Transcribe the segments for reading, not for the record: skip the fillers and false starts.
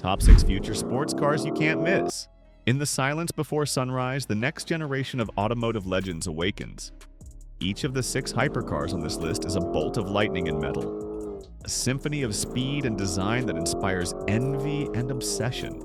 Top 6 future sports cars you can't miss. In the silence before sunrise, the next generation of automotive legends awakens. Each of the 6 hypercars on this list is a bolt of lightning in metal. A symphony of speed and design that inspires envy and obsession.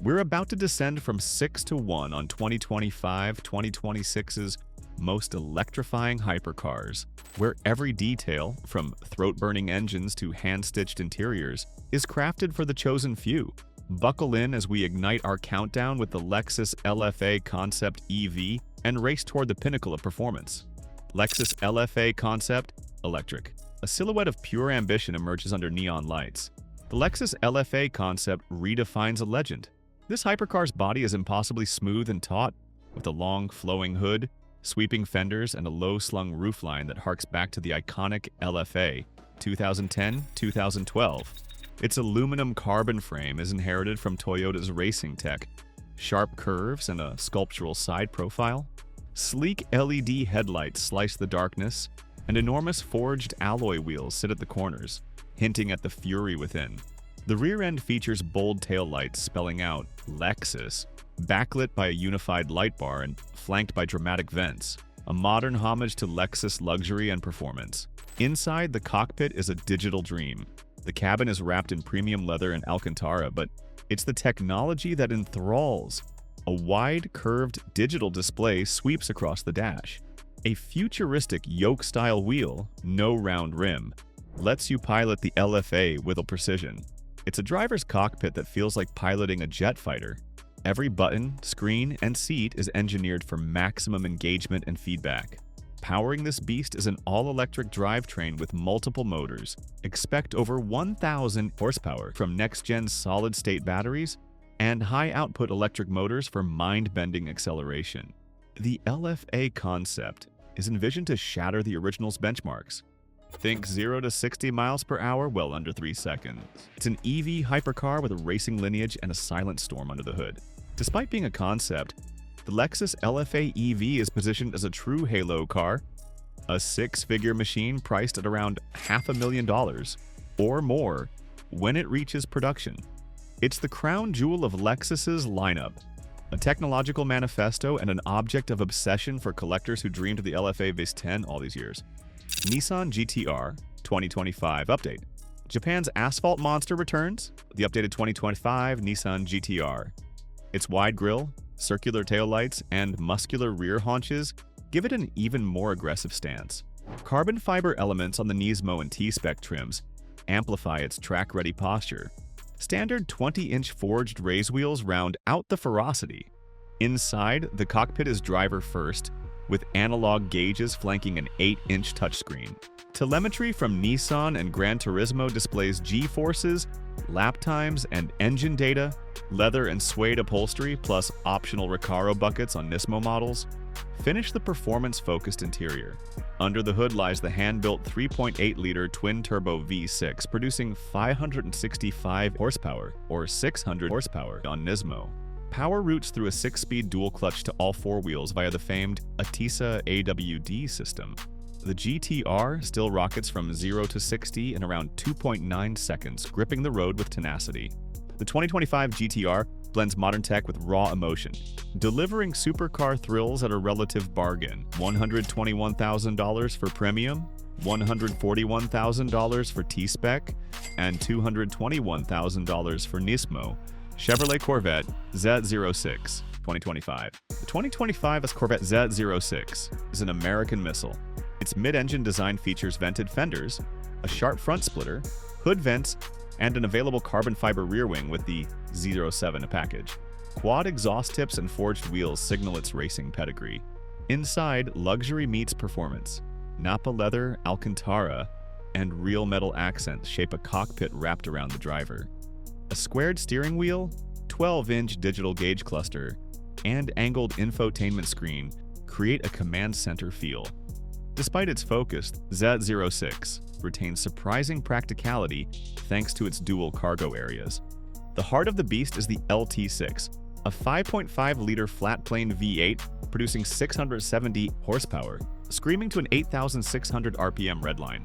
We're about to descend from 6 to 1 on 2025-2026's most electrifying hypercars, where every detail, from throat-burning engines to hand-stitched interiors, is crafted for the chosen few. Buckle in as we ignite our countdown with the Lexus LFA Concept EV and race toward the pinnacle of performance. Lexus LFA Concept Electric. A silhouette of pure ambition emerges under neon lights. The Lexus LFA Concept redefines a legend. This hypercar's body is impossibly smooth and taut, with a long, flowing hood, sweeping fenders, and a low-slung roofline that harks back to the iconic LFA 2010-2012. Its aluminum carbon frame is inherited from Toyota's racing tech, sharp curves and a sculptural side profile. Sleek LED headlights slice the darkness, and enormous forged alloy wheels sit at the corners, hinting at the fury within. The rear end features bold taillights spelling out Lexus, backlit by a unified light bar and flanked by dramatic vents, a modern homage to Lexus luxury and performance. Inside, the cockpit is a digital dream. The cabin is wrapped in premium leather and Alcantara, but it's the technology that enthralls. A wide, curved digital display sweeps across the dash. A futuristic yoke-style wheel, no round rim, lets you pilot the LFA with precision. It's a driver's cockpit that feels like piloting a jet fighter. Every button, screen, and seat is engineered for maximum engagement and feedback. Powering this beast is an all-electric drivetrain with multiple motors. Expect over 1,000 horsepower from next-gen solid-state batteries and high-output electric motors for mind-bending acceleration. The LFA Concept is envisioned to shatter the original's benchmarks. Think 0 to 60 miles per hour well under 3 seconds. It's an EV hypercar with a racing lineage and a silent storm under the hood. Despite being a concept, the Lexus LFA EV is positioned as a true halo car, a 6-figure machine priced at around $500,000 or more when it reaches production. It's the crown jewel of Lexus's lineup, a technological manifesto and an object of obsession for collectors who dreamed of the LFA V10 all these years. Nissan GT-R 2025 update. Japan's asphalt monster returns, the updated 2025 Nissan GT-R. Its wide grille, circular taillights, and muscular rear haunches give it an even more aggressive stance. Carbon fiber elements on the Nismo and T-Spec trims amplify its track-ready posture. Standard 20-inch forged race wheels round out the ferocity. Inside, the cockpit is driver-first, with analog gauges flanking an 8-inch touchscreen. Telemetry from Nissan and Gran Turismo displays G-forces, lap times, and engine data. Leather and suede upholstery plus optional Recaro buckets on Nismo models finish the performance-focused interior. Under the hood lies the hand-built 3.8-liter twin-turbo V6, producing 565 horsepower or 600 horsepower on Nismo. Power routes through a 6-speed dual-clutch to all 4 wheels via the famed ATTESA AWD system. The GT-R still rockets from 0 to 60 in around 2.9 seconds, gripping the road with tenacity. The 2025 GT-R blends modern tech with raw emotion, delivering supercar thrills at a relative bargain. $121,000 for Premium, $141,000 for T-Spec, and $221,000 for Nismo. Chevrolet Corvette Z06 2025. The 2025 Corvette Z06 is an American missile. Its mid-engine design features vented fenders, a sharp front splitter, hood vents, and an available carbon fiber rear wing with the 07 package. Quad exhaust tips and forged wheels signal its racing pedigree. Inside, luxury meets performance. Napa leather, Alcantara, and real metal accents shape a cockpit wrapped around the driver. A squared steering wheel, 12-inch digital gauge cluster, and angled infotainment screen create a command center feel. Despite its focus, Z06 retains surprising practicality thanks to its dual cargo areas. The heart of the beast is the LT6, a 5.5-liter flat-plane V8 producing 670 horsepower, screaming to an 8,600 RPM redline.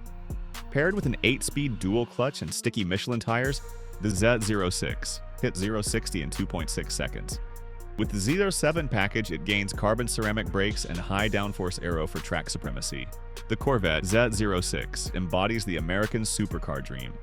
Paired with an 8-speed dual clutch and sticky Michelin tires, The Z06 hit 0-60 in 2.6 seconds. With the Z07 package, it gains carbon ceramic brakes and high downforce aero for track supremacy. The Corvette Z06 embodies the American supercar dream.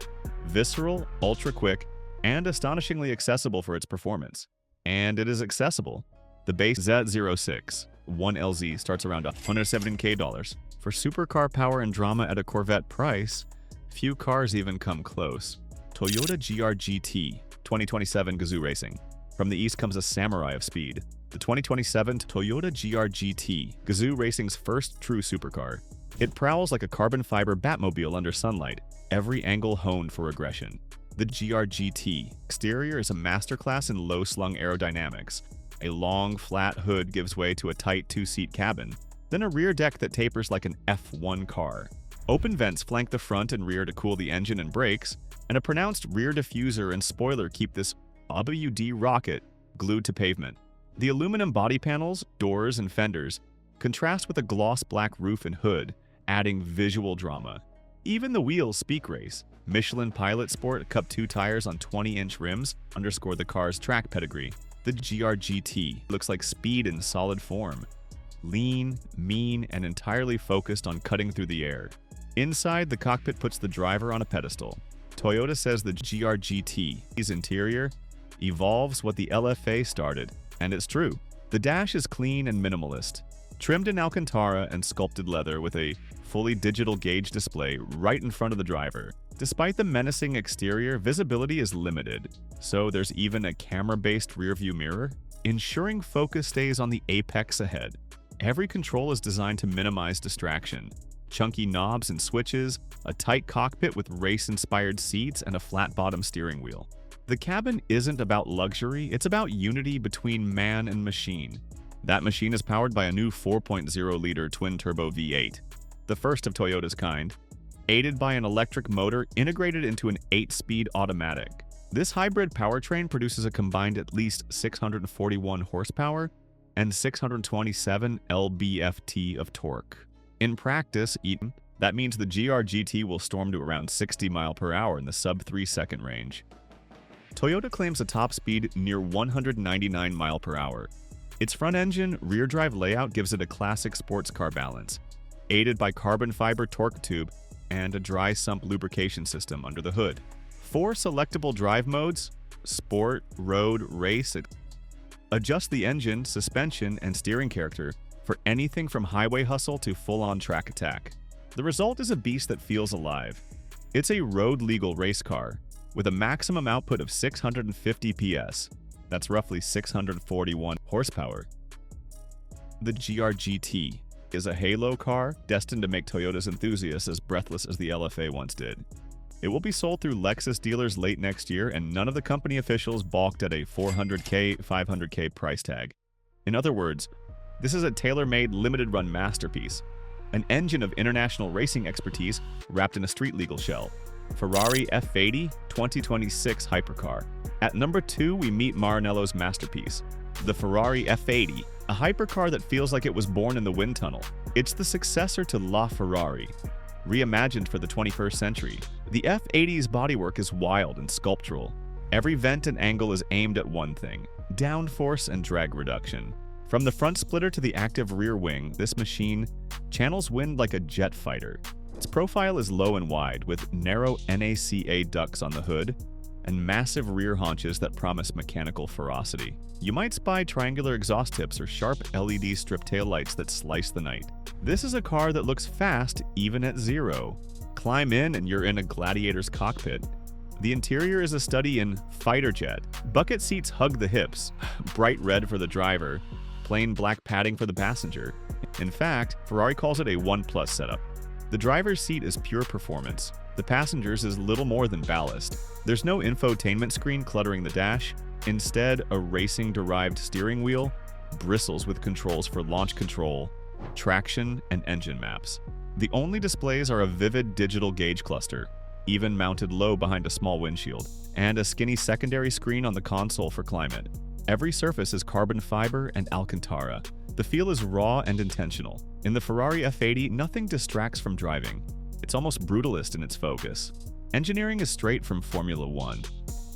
Visceral, ultra-quick, and astonishingly accessible for its performance. And it is accessible. The base Z06 1LZ starts around $117K. For supercar power and drama at a Corvette price, few cars even come close. Toyota GR-GT 2027 Gazoo Racing. From the east comes a samurai of speed. The 2027 Toyota GR-GT, Gazoo Racing's first true supercar. It prowls like a carbon fiber Batmobile under sunlight, every angle honed for aggression. The GR-GT exterior is a masterclass in low-slung aerodynamics. A long, flat hood gives way to a tight two-seat cabin, then a rear deck that tapers like an F1 car. Open vents flank the front and rear to cool the engine and brakes, and a pronounced rear diffuser and spoiler keep this AWD rocket glued to pavement. The aluminum body panels, doors, and fenders contrast with a gloss black roof and hood, adding visual drama. Even the wheels speak race. Michelin Pilot Sport Cup 2 tires on 20-inch rims underscore the car's track pedigree. The GR-GT looks like speed in solid form. Lean, mean, and entirely focused on cutting through the air. Inside, the cockpit puts the driver on a pedestal. Toyota says the GR-GT's interior evolves what the LFA started, and it's true. The dash is clean and minimalist, trimmed in Alcantara and sculpted leather with a fully digital gauge display right in front of the driver. Despite the menacing exterior, visibility is limited, so there's even a camera-based rearview mirror, ensuring focus stays on the apex ahead. Every control is designed to minimize distraction. Chunky knobs and switches, a tight cockpit with race-inspired seats, and a flat-bottom steering wheel. The cabin isn't about luxury, it's about unity between man and machine. That machine is powered by a new 4.0-liter twin-turbo V8, the first of Toyota's kind, aided by an electric motor integrated into an 8-speed automatic. This hybrid powertrain produces a combined at least 641 horsepower and 627 lb-ft of torque. In practice, that means the GR-GT will storm to around 60 mph in the sub-3-second range. Toyota claims a top speed near 199 mph. Its front-engine, rear-drive layout gives it a classic sports car balance, aided by carbon fiber torque tube and a dry sump lubrication system under the hood. 4 selectable drive modes, sport, road, race, adjust the engine, suspension, and steering character for anything from highway hustle to full-on track attack. The result is a beast that feels alive. It's a road-legal race car with a maximum output of 650 PS. That's roughly 641 horsepower. The GR-GT is a halo car destined to make Toyota's enthusiasts as breathless as the LFA once did. It will be sold through Lexus dealers late next year, and none of the company officials balked at a $400K, $500K price tag. In other words, this is a tailor-made limited-run masterpiece, an engine of international racing expertise wrapped in a street-legal shell. Ferrari F80 2026 Hypercar. At number 2, we meet Maranello's masterpiece, the Ferrari F80, a hypercar that feels like it was born in the wind tunnel. It's the successor to La Ferrari, reimagined for the 21st century. The F80's bodywork is wild and sculptural. Every vent and angle is aimed at one thing: downforce and drag reduction. From the front splitter to the active rear wing, this machine channels wind like a jet fighter. Its profile is low and wide, with narrow NACA ducts on the hood and massive rear haunches that promise mechanical ferocity. You might spy triangular exhaust tips or sharp LED strip taillights that slice the night. This is a car that looks fast even at 0. Climb in and you're in a gladiator's cockpit. The interior is a study in fighter jet. Bucket seats hug the hips, bright red for the driver, plain black padding for the passenger. In fact, Ferrari calls it a 1+ setup. The driver's seat is pure performance. The passenger's is little more than ballast. There's no infotainment screen cluttering the dash. Instead, a racing-derived steering wheel bristles with controls for launch control, traction, and engine maps. The only displays are a vivid digital gauge cluster, even mounted low behind a small windshield, and a skinny secondary screen on the console for climate. Every surface is carbon fiber and Alcantara. The feel is raw and intentional. In the Ferrari F80, nothing distracts from driving. It's almost brutalist in its focus. Engineering is straight from Formula 1.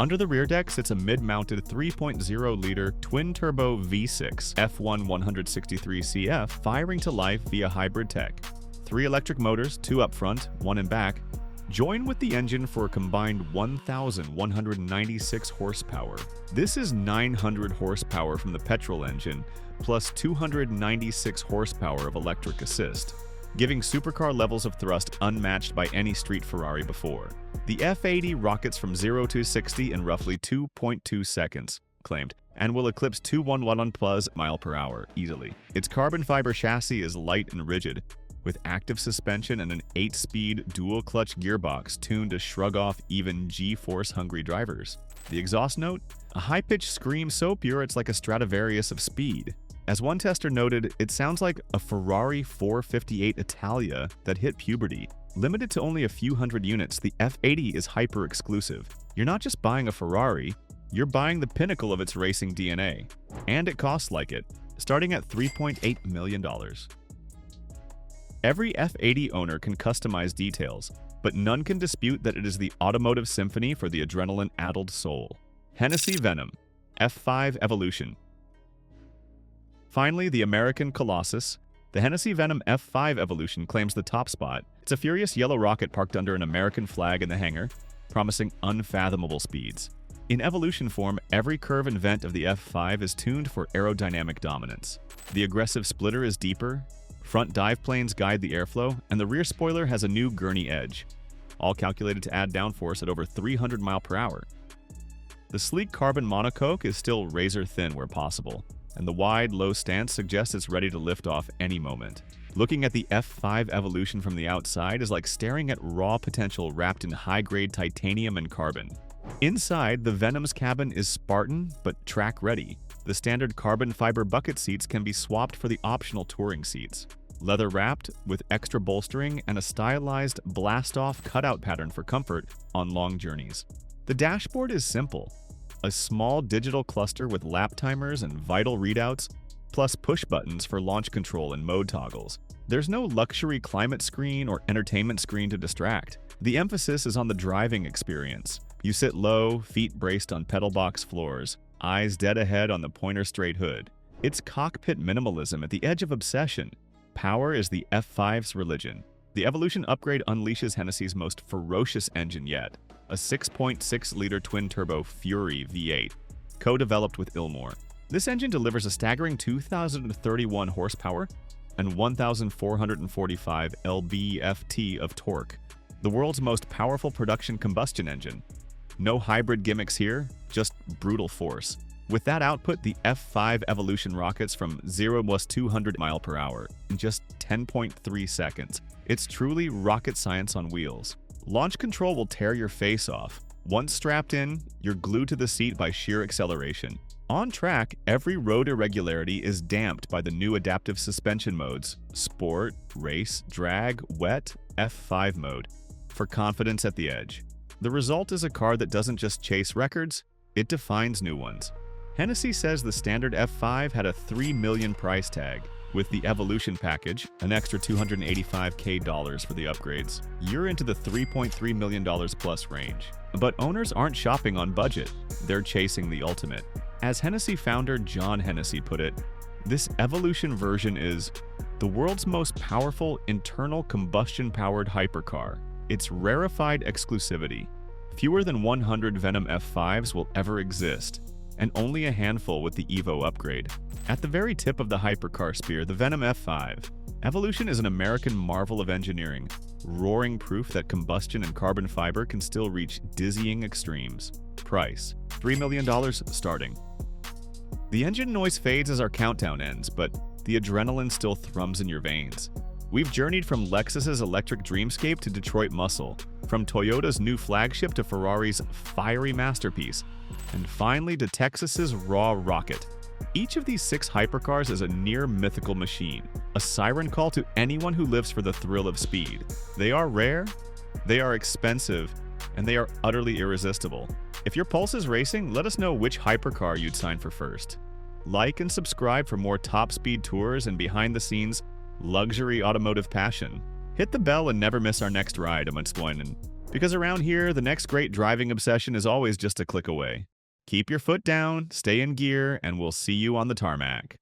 Under the rear deck sits a mid-mounted 3.0-liter twin-turbo V6 F1 163CF firing to life via hybrid tech. 3 electric motors, 2 up front, 1 in back, join with the engine for a combined 1,196 horsepower. This is 900 horsepower from the petrol engine, plus 296 horsepower of electric assist, giving supercar levels of thrust unmatched by any street Ferrari before. The F80 rockets from 0 to 60 in roughly 2.2 seconds, claimed, and will eclipse 211 mph easily. Its carbon fiber chassis is light and rigid, with active suspension and an 8-speed dual-clutch gearbox tuned to shrug off even G-force-hungry drivers. The exhaust note? A high-pitched scream so pure it's like a Stradivarius of speed. As one tester noted, it sounds like a Ferrari 458 Italia that hit puberty. Limited to only a few hundred units, the F80 is hyper-exclusive. You're not just buying a Ferrari, you're buying the pinnacle of its racing DNA. And it costs like it, starting at $3.8 million. Every F80 owner can customize details, but none can dispute that it is the automotive symphony for the adrenaline-addled soul. Hennessy Venom, F5 Evolution. Finally, the American Colossus, the Hennessy Venom F5 Evolution claims the top spot. It's a furious yellow rocket parked under an American flag in the hangar, promising unfathomable speeds. In evolution form, every curve and vent of the F5 is tuned for aerodynamic dominance. The aggressive splitter is deeper, front dive planes guide the airflow, and the rear spoiler has a new gurney edge, all calculated to add downforce at over 300 mph. The sleek carbon monocoque is still razor-thin where possible, and the wide, low stance suggests it's ready to lift off any moment. Looking at the F5 Evolution from the outside is like staring at raw potential wrapped in high-grade titanium and carbon. Inside, the Venom's cabin is Spartan but track-ready. The standard carbon fiber bucket seats can be swapped for the optional touring seats. Leather-wrapped, with extra bolstering and a stylized blast-off cutout pattern for comfort on long journeys. The dashboard is simple. A small digital cluster with lap timers and vital readouts, plus push buttons for launch control and mode toggles. There's no luxury climate screen or entertainment screen to distract. The emphasis is on the driving experience. You sit low, feet braced on pedal box floors, eyes dead ahead on the pointer straight hood. It's cockpit minimalism at the edge of obsession. Power is the F5's religion. The Evolution upgrade unleashes Hennessy's most ferocious engine yet, a 6.6-liter twin-turbo Fury V8, co-developed with Ilmor. This engine delivers a staggering 2,031 horsepower and 1,445 lb-ft of torque, the world's most powerful production combustion engine. No hybrid gimmicks here, just brutal force. With that output, the F5 Evolution rockets from 0 to 200 mph in just 10.3 seconds. It's truly rocket science on wheels. Launch control will tear your face off. Once strapped in, you're glued to the seat by sheer acceleration. On track, every road irregularity is damped by the new adaptive suspension modes: Sport, Race, Drag, Wet, F5 mode, for confidence at the edge. The result is a car that doesn't just chase records, it defines new ones. Hennessy says the standard F5 had a $3 million price tag. With the Evolution package, an extra $285K for the upgrades, you're into the $3.3 million plus range. But owners aren't shopping on budget, they're chasing the ultimate. As Hennessy founder John Hennessy put it, this Evolution version is the world's most powerful internal combustion-powered hypercar. It's rarefied exclusivity. Fewer than 100 Venom F5s will ever exist, and only a handful with the Evo upgrade. At the very tip of the hypercar spear, the Venom F5. Evolution is an American marvel of engineering, roaring proof that combustion and carbon fiber can still reach dizzying extremes. Price: $3 million starting. The engine noise fades as our countdown ends, but the adrenaline still thrums in your veins. We've journeyed from Lexus's electric dreamscape to Detroit muscle, from Toyota's new flagship to Ferrari's fiery masterpiece, and finally to Texas's raw rocket. Each of these 6 hypercars is a near-mythical machine, a siren call to anyone who lives for the thrill of speed. They are rare, they are expensive, and they are utterly irresistible. If your pulse is racing, let us know which hypercar you'd sign for first. Like and subscribe for more top-speed tours and behind-the-scenes luxury automotive passion. Hit the bell and never miss our next ride, I'm explaining. Because around here, the next great driving obsession is always just a click away. Keep your foot down, stay in gear, and we'll see you on the tarmac.